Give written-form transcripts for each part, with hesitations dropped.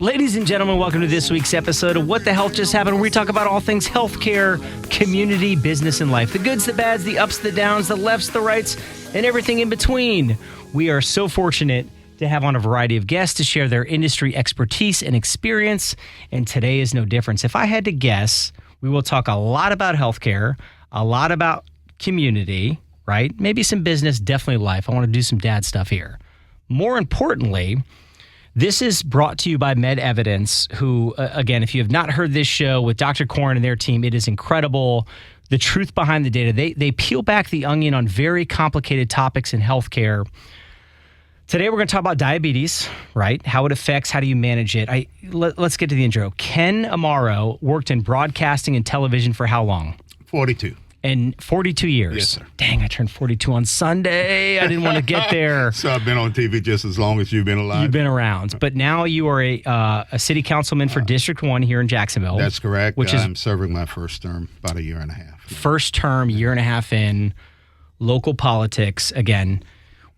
Ladies and gentlemen, welcome to this week's episode of What the Health Just Happened, where we talk about all things healthcare, community, business, and life. The goods, the bads, the ups, the downs, the lefts, the rights, and everything in between. We are so fortunate to have on a variety of guests to share their industry expertise and experience, and today is no difference. If I had to guess, we will talk a lot about healthcare, a lot about community, right? Maybe some business, definitely life. I want to do some dad stuff here. More importantly, this is brought to you by Med Evidence, who, again, if you have not heard this show with Dr. Corn and their team, it is incredible. The truth behind the data. They peel back the onion on very complicated topics in healthcare. Today, we're going to talk about diabetes, right? How it affects, how do you manage it? Let's get to the intro. Ken Amaro worked in broadcasting and television for how long? 42. And 42 years. Yes, sir. Dang, I turned 42 on Sunday. I didn't want to get there. So I've been on TV just as long as you've been alive. You've been around. But now you are a city councilman for District 1 here in Jacksonville. That's correct. Which I'm serving my first term, about a year and a half. First term, year and a half in, local politics. Again,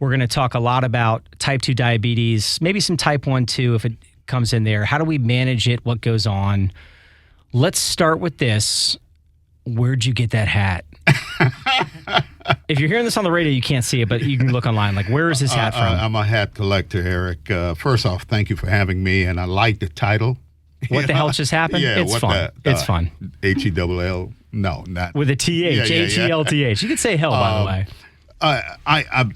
we're going to talk a lot about type 2 diabetes, maybe some type 1 too if it comes in there. How do we manage it? What goes on? Let's start with this. Where'd you get that hat? If you're hearing this on the radio, you can't see it, but you can look online. Like, where is this hat from? I'm a hat collector, Eric. First off, thank you for having me, and I like the title. What the hell just happened? Yeah, it's fun. It's fun. H-E-double-L. No, not. With a T-H, H-E-L-T-H. You could say hell, by the way. I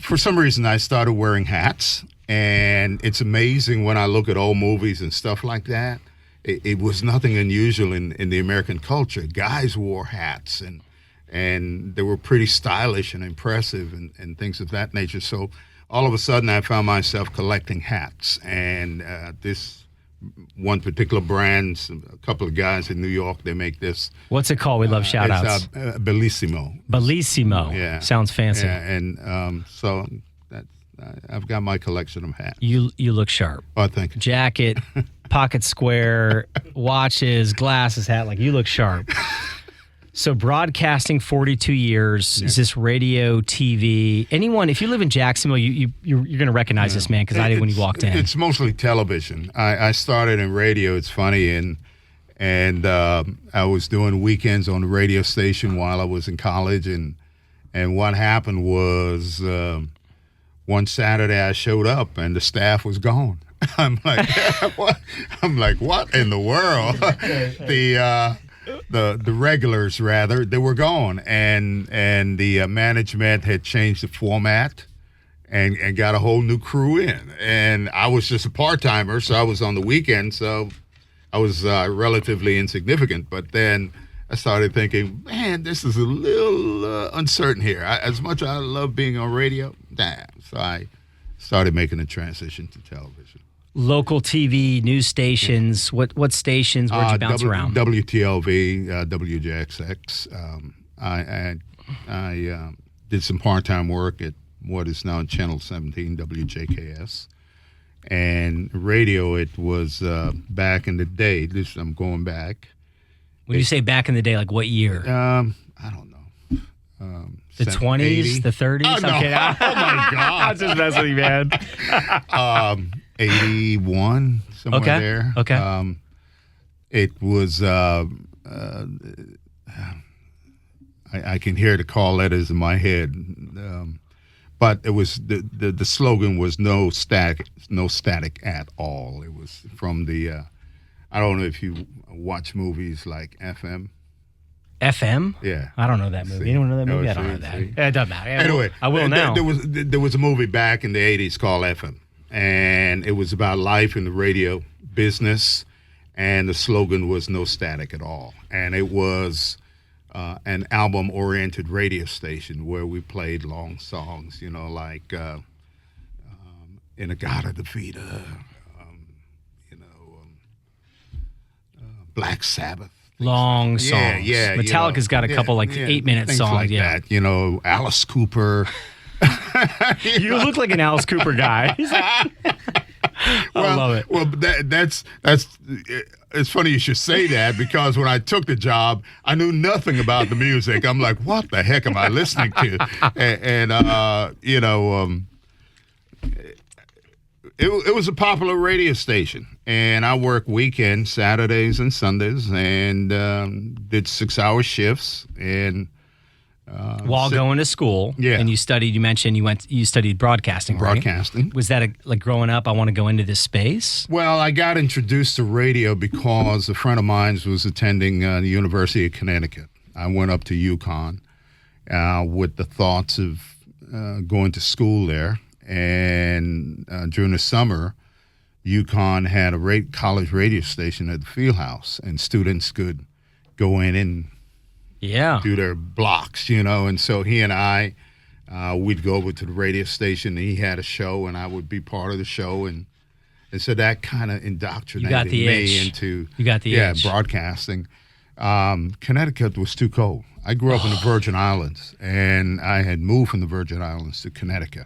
for some reason, I started wearing hats, and it's amazing when I look at old movies and stuff like that. It was nothing unusual in the American culture. Guys wore hats, and they were pretty stylish and impressive and things of that nature. So all of a sudden, I found myself collecting hats. And this one particular brand, a couple of guys in New York, they make this. What's it called? We love shout-outs. It's Bellissimo. Bellissimo. Yeah. Sounds fancy. Yeah, and so I've got my collection of hats. You look sharp. Oh, thank you. Jacket, pocket square, watches, glasses, hat. Like, you look sharp. So broadcasting 42 years. Yeah. Is this radio, TV? Anyone, if you live in Jacksonville, you're going to recognize this man because I did when you walked in. It's mostly television. I started in radio. It's funny, and I was doing weekends on the radio station while I was in college, and what happened was one Saturday I showed up and the staff was gone. I'm like, what? I'm like, what in the world? The regulars, rather, they were gone, and the management had changed the format and got a whole new crew in, and I was just a part-timer, so I was on the weekend, so I was relatively insignificant. But then I started thinking, man, this is a little uncertain here. As much as I love being on radio, so I started making a transition to television. Local TV, news stations, what stations, where'd you bounce around? WTLV, WJXX. I did some part-time work at what is now Channel 17, WJKS. And radio, it was back in the day. I'm going back. When you say back in the day, like what year? I don't know. The 20s, 80. The 30s? Oh, no. Okay. Oh, my God. I was just messing with you, man. 81, somewhere there. Okay. It was, I can hear the call letters in my head. But it was, the slogan was no static at all. It was from the, I don't know if you watch movies like FM. FM? Yeah. I don't know that movie. You don't know that movie? I don't know that. It doesn't matter. Anyway. I will now. There was a movie back in the 80s called FM. And it was about life in the radio business. And the slogan was no static at all. And it was an album-oriented radio station where we played long songs, like In-A-Gadda-Da-Vida, Black Sabbath. Long songs. Yeah. Metallica's got a couple 8-minute songs. Like that, Alice Cooper. You look like an Alice Cooper guy. He's like, I love it. Well, that's it's funny you should say that, because when I took the job, I knew nothing about the music. I'm like, what the heck am I listening to? It was a popular radio station, and I worked weekends, Saturdays and Sundays, and did 6-hour shifts. And while going to school, Yeah. and you studied. You mentioned you studied broadcasting. Right? broadcasting. Was that like growing up? I want to go into this space. Well, I got introduced to radio because a friend of mine was attending the University of Connecticut. I went up to UConn with the thoughts of going to school there. And during the summer, UConn had a college radio station at the field house, and students could go in and do their blocks, And so he and I, we'd go over to the radio station, and he had a show, and I would be part of the show. And so that kind of indoctrinated me into broadcasting. Connecticut was too cold. I grew up in the Virgin Islands, and I had moved from the Virgin Islands to Connecticut.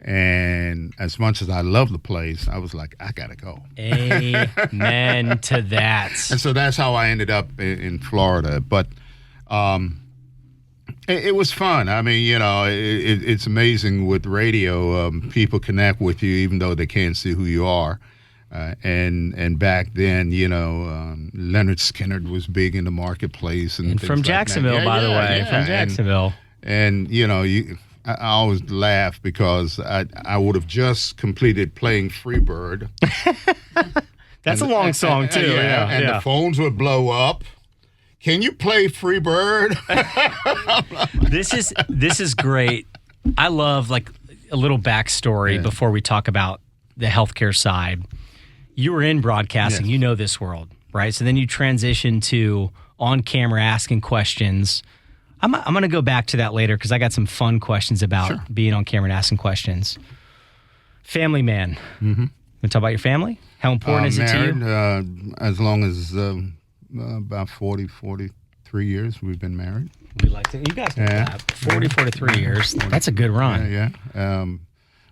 And as much as I love the place, I was like, I got to go. Amen to that. And so that's how I ended up in Florida. But it was fun. I mean, it's amazing with radio. People connect with you even though they can't see who you are. And back then, Leonard Skinner was big in the marketplace. And from Jacksonville, by the way. From Jacksonville. And I always laugh because I would have just completed playing Freebird. That's a long song, too. And the phones would blow up. Can you play Freebird? This is great. I love like a little backstory before we talk about the healthcare side. You were in broadcasting. You know this world, right? So then you transition to on camera asking questions. I'm going to go back to that later because I got some fun questions about being on camera and asking questions. Family man. Mm-hmm. Want to talk about your family? How important is it to you? As long as about 43 years we've been married. We like to. You guys know that. 43 years. That's a good run. Yeah.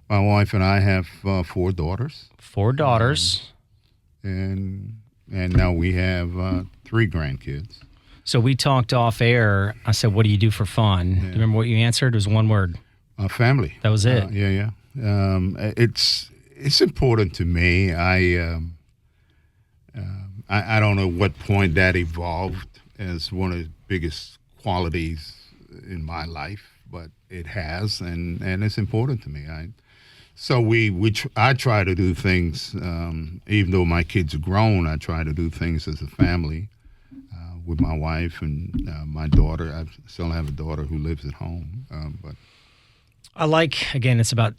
My wife and I have 4 daughters. 4 daughters. And now we have 3 grandkids. So we talked off air. I said, what do you do for fun? Do you remember what you answered? It was one word. Family. That was it. It's important to me. I don't know what point that evolved as one of the biggest qualities in my life, but it has, and it's important to me. I try to do things, even though my kids are grown, I try to do things as a family with my wife and my daughter. I still have a daughter who lives at home. But I like, again, it's about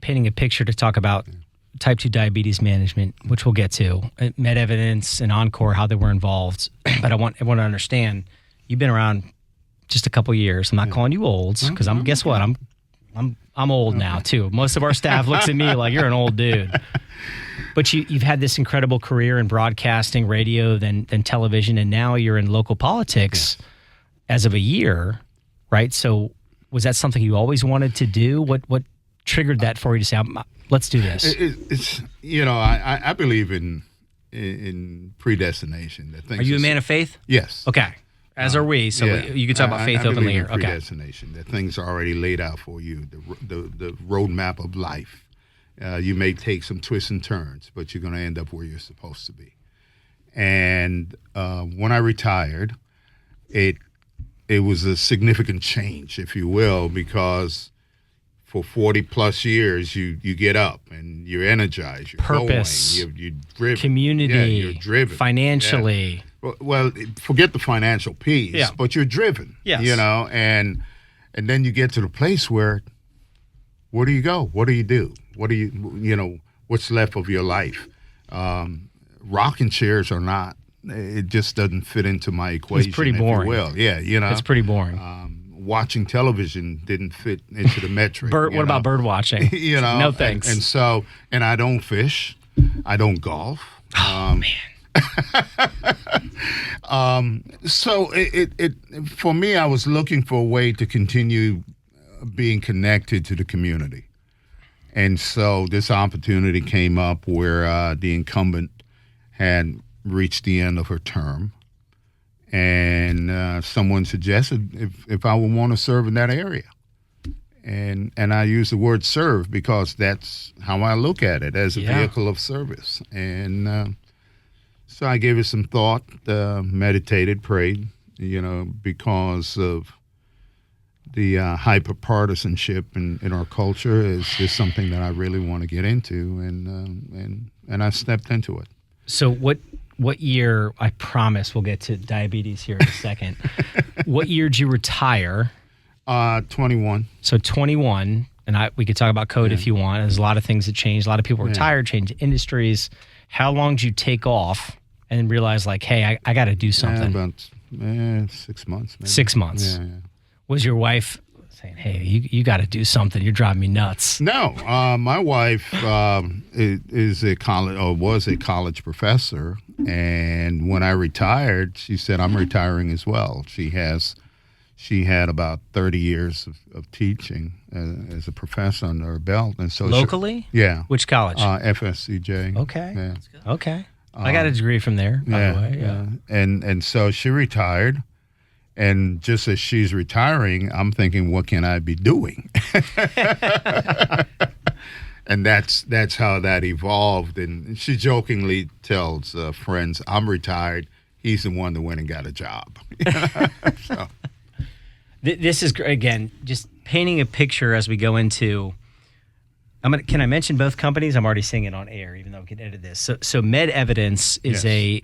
painting a picture to talk about type 2 diabetes management, which we'll get to. Med Evidence and Encore, how they were involved. But I want everyone to understand, you've been around just a couple years. I'm not calling you old because guess what? I'm old now too. Most of our staff looks at me like you're an old dude. But you've had this incredible career in broadcasting, radio, then television, and now you're in local politics as of a year, right? So was that something you always wanted to do? What triggered that for you to say, let's do this? It's I believe in predestination. That things are you a man of faith? Yes. Okay. As are we. So you can talk about faith openly here. Okay. Predestination. That things are already laid out for you. The roadmap of life. You may take some twists and turns, but you're going to end up where you're supposed to be. And when I retired, it was a significant change, if you will, because for 40 plus years, you get up and you're energized, you're purpose, going, you're driven, community, you're driven financially. Yeah. Well, forget the financial piece, but you're driven. Yes. And then you get to the place where do you go? What do you do? What do what's left of your life? Rocking chairs or not, it just doesn't fit into my equation. It's pretty boring. If you will. It's pretty boring. Watching television didn't fit into the metric. What about bird watching? No thanks. And I don't fish. I don't golf. Oh man. So it for me, I was looking for a way to continue being connected to the community. And so this opportunity came up where the incumbent had reached the end of her term. And someone suggested if I would want to serve in that area. And I use the word serve because that's how I look at it, as a vehicle of service. And so I gave it some thought, meditated, prayed, because of the hyper-partisanship in our culture is something that I really want to get into, and I stepped into it. So what year, I promise we'll get to diabetes here in a second, what year did you retire? 21. So 21, and we could talk about code if you want. There's a lot of things that changed. A lot of people retired, changed industries. How long did you take off and realize, like, hey, I got to do something? About 6 months. Maybe. 6 months. Yeah. Was your wife saying, hey, you got to do something. You're driving me nuts? No. My wife was a college professor. And when I retired, she said, I'm retiring as well. She had about 30 years of teaching as a professor under her belt. And so locally? Yeah. Which college? FSCJ. Okay. Yeah. Okay. I got a degree from there, by the way. Yeah. And so she retired. And just as she's retiring, I'm thinking, what can I be doing? And that's how that evolved. And she jokingly tells friends, I'm retired. He's the one that went and got a job. So. This is, again, just painting a picture as we go into. Can I mention both companies? I'm already saying it on air, even though we can edit this. So Med Evidence is a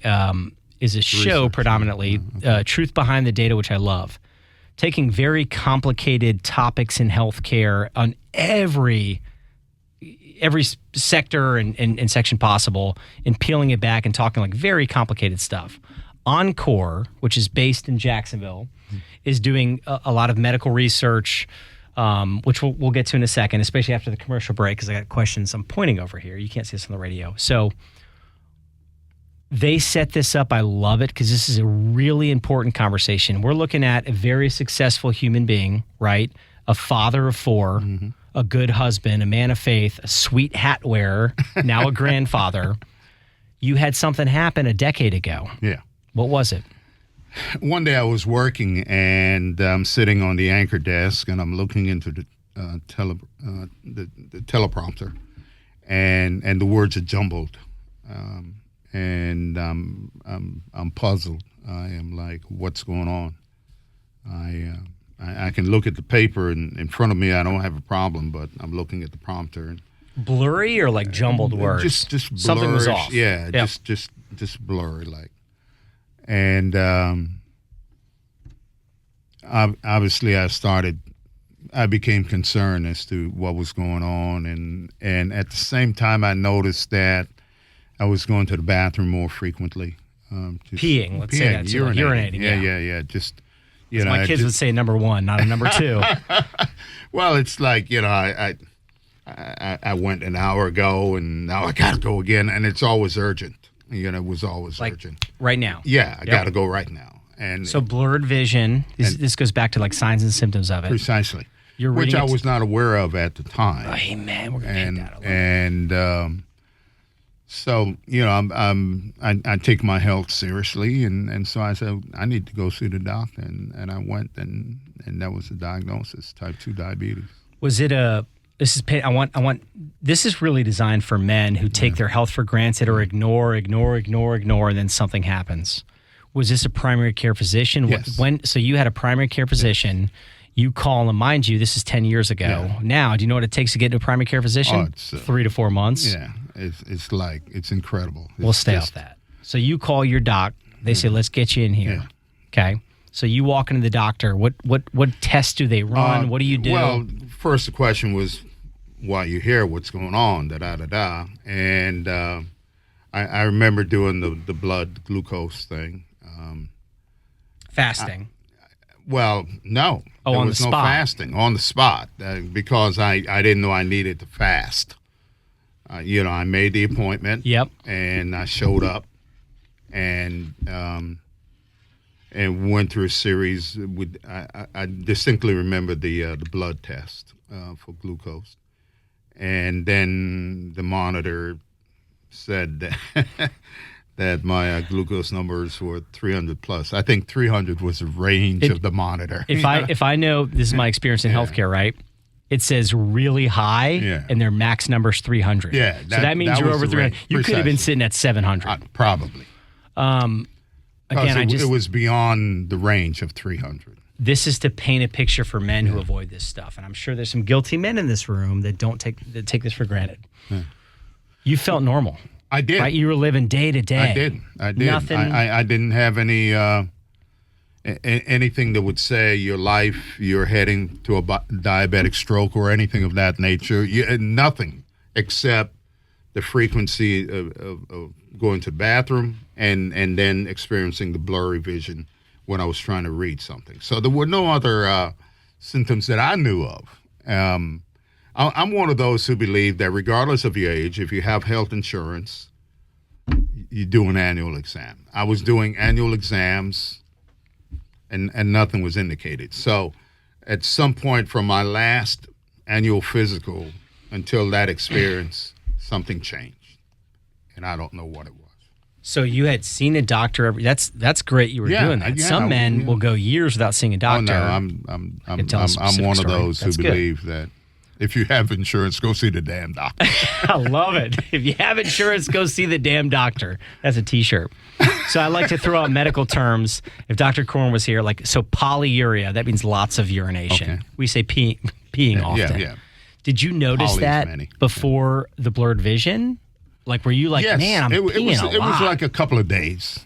show predominantly, truth behind the data, which I love, taking very complicated topics in healthcare on every sector and section possible, and peeling it back and talking like very complicated stuff. Encore, which is based in Jacksonville, is doing a lot of medical research, which we'll get to in a second, especially after the commercial break, because I got questions I'm pointing over here. You can't see this on the radio. So they set this up. I love it because this is a really important conversation. We're looking at a very successful human being, right? A father of 4, a good husband, a man of faith, a sweet hat wearer, now a grandfather. You had something happen a decade ago. Yeah. What was it? One day I was working and I'm sitting on the anchor desk and I'm looking into the teleprompter, and the words are jumbled, and I'm puzzled. I am like, what's going on? I can look at the paper in front of me. I don't have a problem, but I'm looking at the prompter and blurry or like jumbled words. Just blurry. Something was off. Yeah, yep. just blurry like. And obviously, I became concerned as to what was going on, and at the same time, I noticed that I was going to the bathroom more frequently. Peeing, let's say that. Urinating. Yeah. Just my kids would say number 1, not a number 2. Well, it's like I went an hour ago, and now I got to go again, and it's always urgent. It was always like urgent. Right now. Yeah, I got to go right now. And so blurred vision. This goes back to like signs and symptoms of it. Precisely. Which I was not aware of at the time. Oh, man, we're gonna take that a little. And so I take my health seriously, and so I said I need to go see the doctor, and I went, and that was the diagnosis: type 2 diabetes. Was it a? This is really designed for men who take their health for granted or ignore, and then something happens. Was this a primary care physician? Yes. So you had a primary care physician. You call, and mind you, this is 10 years ago. Yeah. Now, do you know what it takes to get into a primary care physician? It's 3 to 4 months. Yeah, it's incredible. We'll stay off that. So you call your doc. They say, let's get you in here. Yeah. Okay. So you walk into the doctor. What tests do they run? What do you do? Well, first the question was, why you here? What's going on? Da-da-da-da. And I remember doing the blood glucose thing. Fasting. Well, no. Oh, there on was the no spot. fasting on the spot because I didn't know I needed to fast. I made the appointment. Yep. And I showed up, and went through a series. I distinctly remember the blood test for glucose, and then the monitor said that. That my glucose numbers were 300 plus. I think 300 was the range of the monitor. If I know, this is my experience in healthcare, right? it says really high, Yeah. and their max number's 300. Yeah, so that means that you're was over the 300. range. You could have been Precisely. sitting at 700. Probably. Again, It was beyond the range of 300. This is to paint a picture for men who avoid this stuff, and I'm sure there's some guilty men in this room that take this for granted. Yeah. You felt normal. I did. Right? You were living day to day. I did. Nothing. I didn't have any anything that would say your life, you're heading to a diabetic stroke or anything of that nature. Nothing except the frequency of going to the bathroom and then experiencing the blurry vision when I was trying to read something. So there were no other symptoms that I knew of. I'm one of those who believe that regardless of your age, if you have health insurance, you do an annual exam. I was doing annual exams, and nothing was indicated. So at some point from my last annual physical until that experience, something changed, and I don't know what it was. So you had seen a doctor that's great you were doing that. Some men will go years without seeing a doctor. Oh, no, I'm one of those who believe that if you have insurance, go see the damn doctor. I love it. If you have insurance, go see the damn doctor. That's a T-shirt. So I like to throw out medical terms. If Dr. Korn was here, so polyuria, that means lots of urination. Okay. We say peeing often. Yeah. Did you notice that before the blurred vision? Were you like, yes, man, I'm peeing a lot? It was like a couple of days,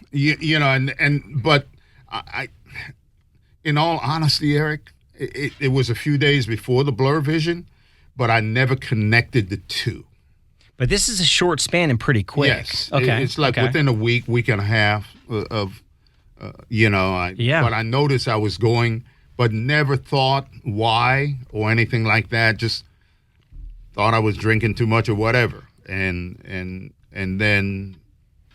but I in all honesty, Eric, it was a few days before the blur vision, but I never connected the two. But this is a short span and pretty quick. Yes. Okay. It's within a week and a half of, But I noticed I was going, but never thought why or anything like that. Just thought I was drinking too much or whatever. And then